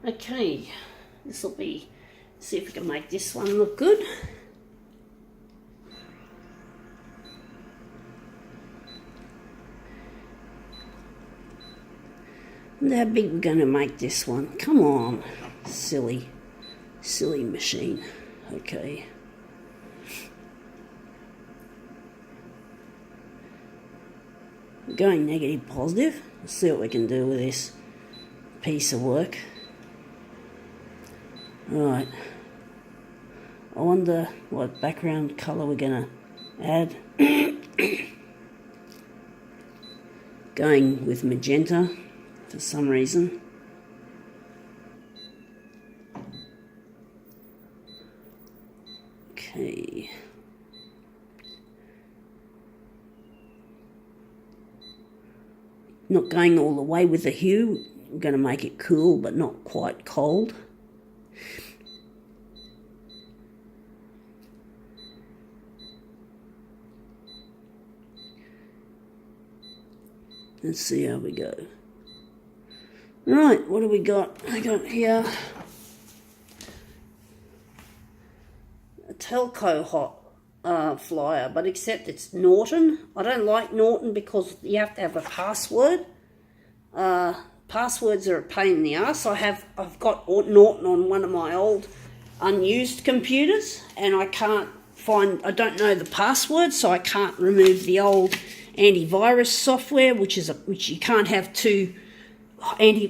Okay, this will be, see if we can make this one look good. Wonder how big we're going to make this one. Come on, silly machine. Okay. We're going negative positive. Let's see what we can do with this piece of work. Right. I wonder what background colour we're going to add. Going with magenta for some reason. Okay. Not going all the way with the hue. We're going to make it cool but not quite cold. Let's see how we go. Right, what do we got? I got here a Telco hot flyer, but except it's Norton. I don't like Norton because you have to have a password. Passwords are a pain in the ass. I've got Norton on one of my old unused computers, and I don't know the password, so I can't remove the old antivirus software, which you can't have two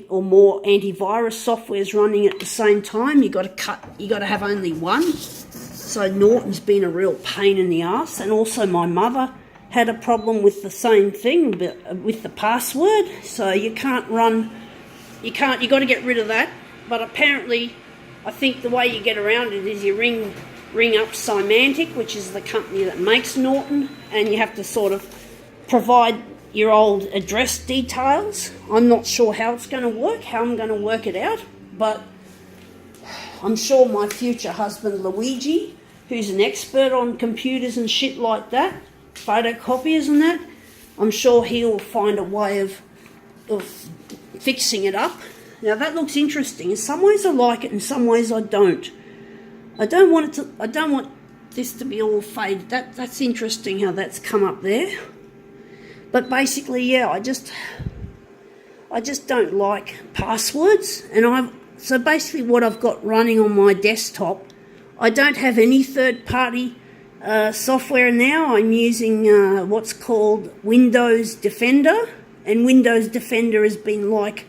or more antivirus softwares running at the same time. You got to have only one. So Norton's been a real pain in the ass, and also my mother had a problem with the same thing, but with the password. So you got to get rid of that. But apparently, I think the way you get around it is you ring up Symantec, which is the company that makes Norton, and you have to sort of provide your old address details. I'm not sure how it's going to work, how I'm going to work it out, but I'm sure my future husband Luigi, who's an expert on computers and shit like that, photocopiers and that, I'm sure he'll find a way of fixing it up. Now that looks interesting. In some ways I like it, in some ways I don't. I don't want this to be all faded. That's interesting how that's come up there. But basically, yeah, I just don't like passwords, and so basically what I've got running on my desktop, I don't have any third-party software now. I'm using what's called Windows Defender, and Windows Defender has been like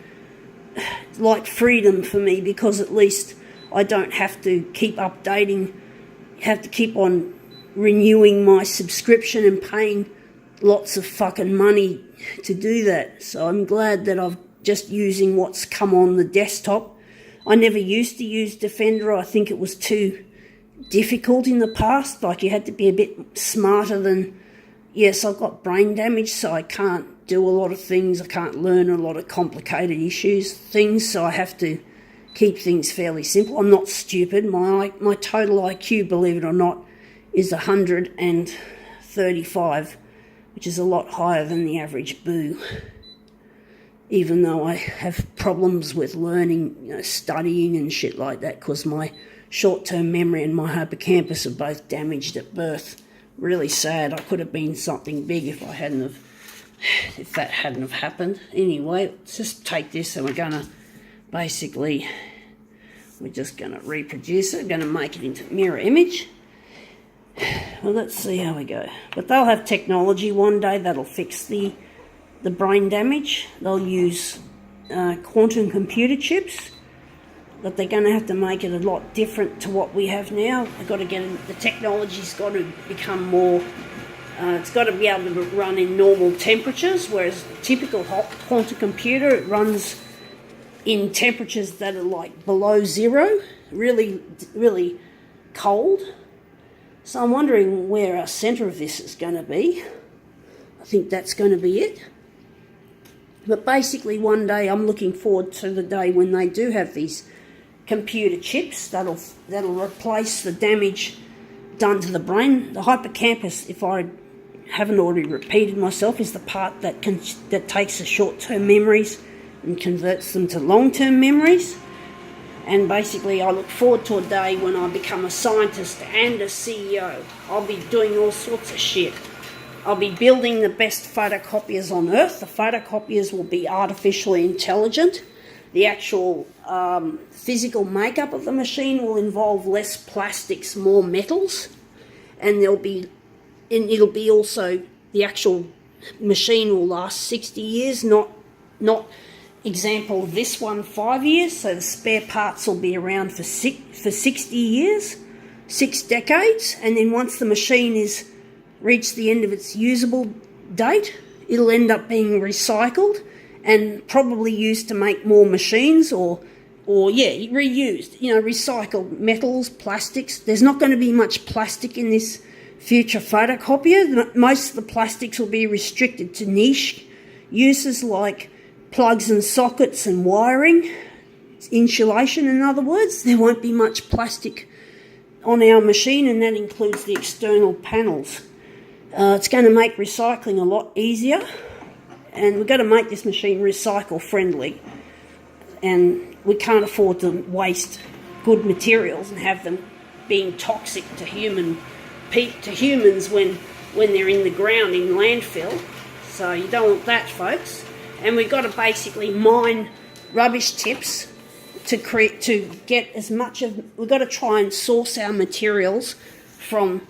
freedom for me, because at least I don't have to keep updating, have to keep on renewing my subscription and paying lots of fucking money to do that. So I'm glad that I'm just using what's come on the desktop. I never used to use Defender. I think it was too difficult in the past. Like, you had to be a bit smarter than... Yes, I've got brain damage, so I can't do a lot of things. I can't learn a lot of complicated things, so I have to keep things fairly simple. I'm not stupid. My total IQ, believe it or not, is 135, which is a lot higher than the average boo. Even though I have problems with learning, studying and shit like that, because my short-term memory and my hippocampus are both damaged at birth. Really sad. I could have been something big if that hadn't have happened. Anyway, let's just take this, and we're just gonna reproduce it. We're gonna make it into mirror image. Well, let's see how we go. But they'll have technology one day that'll fix the brain damage. They'll use quantum computer chips, but they're going to have to make it a lot different to what we have now. The technology's got to become more. It's got to be able to run in normal temperatures, whereas a typical quantum computer, it runs in temperatures that are like below zero, really, really cold. So I'm wondering where our centre of this is going to be. I think that's going to be it. But basically one day I'm looking forward to the day when they do have these computer chips that'll replace the damage done to the brain. The hippocampus, if I haven't already repeated myself, is the part that takes the short-term memories and converts them to long-term memories. And basically I look forward to a day when I become a scientist and a CEO. I'll be doing all sorts of shit. I'll be building the best photocopiers on earth. The photocopiers will be artificially intelligent. The actual physical makeup of the machine will involve less plastics, more metals. And it'll be also, the actual machine will last 60 years, not example this one 5 years, so the spare parts will be around for 60 years, 6 decades, and then once the machine is reached the end of its usable date, it'll end up being recycled and probably used to make more machines or reused, recycled metals, plastics. There's not going to be much plastic in this future photocopier. Most of the plastics will be restricted to niche uses like plugs and sockets and wiring, insulation in other words. There won't be much plastic on our machine, and that includes the external panels. It's going to make recycling a lot easier, and we've got to make this machine recycle friendly, and we can't afford to waste good materials and have them being toxic to humans when they're in the ground in landfill. So you don't want that, folks. And we've got to basically mine rubbish tips to get as much of. We've got to try and source our materials from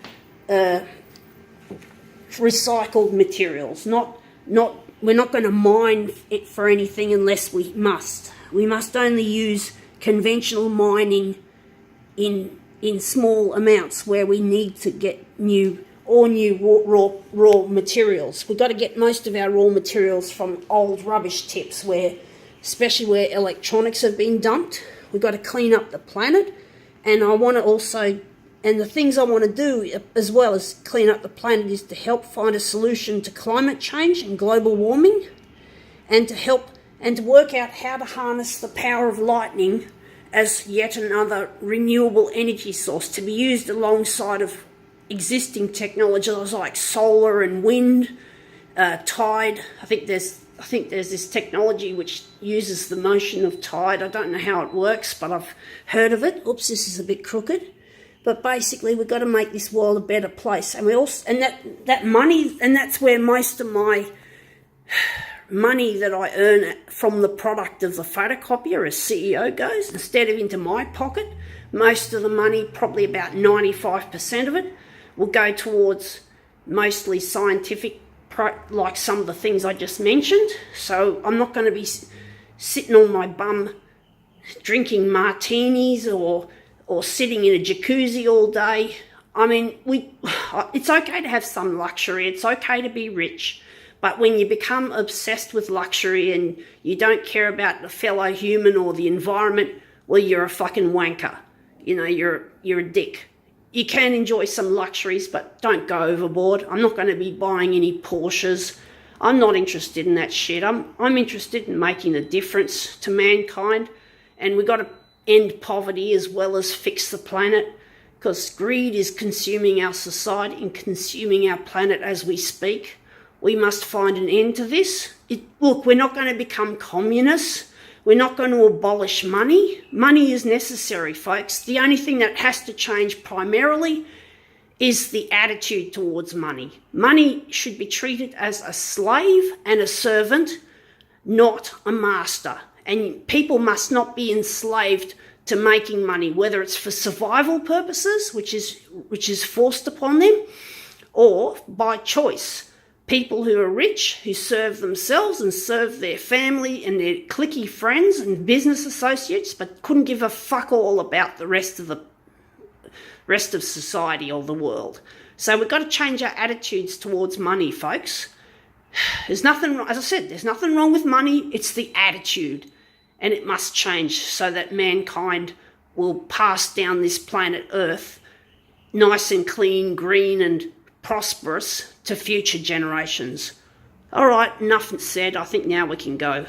recycled materials. We're not going to mine it for anything unless we must. We must only use conventional mining in small amounts where we need to get new raw materials. We've got to get most of our raw materials from old rubbish tips, especially where electronics have been dumped. We've got to clean up the planet, and the things I want to do as well as clean up the planet is to help find a solution to climate change and global warming, and to work out how to harness the power of lightning as yet another renewable energy source to be used alongside of existing technologies like solar and wind, tide. I think there's this technology which uses the motion of tide. I don't know how it works, but I've heard of it. Oops, this is a bit crooked. But basically, we've got to make this world a better place, and that money, and that's where most of my money that I earn from the product of the photocopier as CEO goes, instead of into my pocket. Most of the money, probably about 95% of it, will go towards mostly scientific, like some of the things I just mentioned. So I'm not going to be sitting on my bum drinking martinis or sitting in a jacuzzi all day. I mean, it's okay to have some luxury. It's okay to be rich. But when you become obsessed with luxury and you don't care about the fellow human or the environment, well, you're a fucking wanker. You're a dick. You can enjoy some luxuries, but don't go overboard. I'm not going to be buying any Porsches. I'm not interested in that shit. I'm interested in making a difference to mankind, and we've got to end poverty as well as fix the planet, because greed is consuming our society and consuming our planet as we speak. We must find an end to this. Look, we're not going to become communists. We're not going to abolish money. Money is necessary, folks. The only thing that has to change primarily is the attitude towards money. Money should be treated as a slave and a servant, not a master. And people must not be enslaved to making money, whether it's for survival purposes, which is forced upon them, or by choice. People who are rich, who serve themselves and serve their family and their cliquey friends and business associates, but couldn't give a fuck all about the rest of society or the world. So we've got to change our attitudes towards money, folks. There's nothing, as I said, there's nothing wrong with money. It's the attitude, and it must change so that mankind will pass down this planet Earth nice and clean, green and prosperous to future generations. All right, enough said. I think now we can go.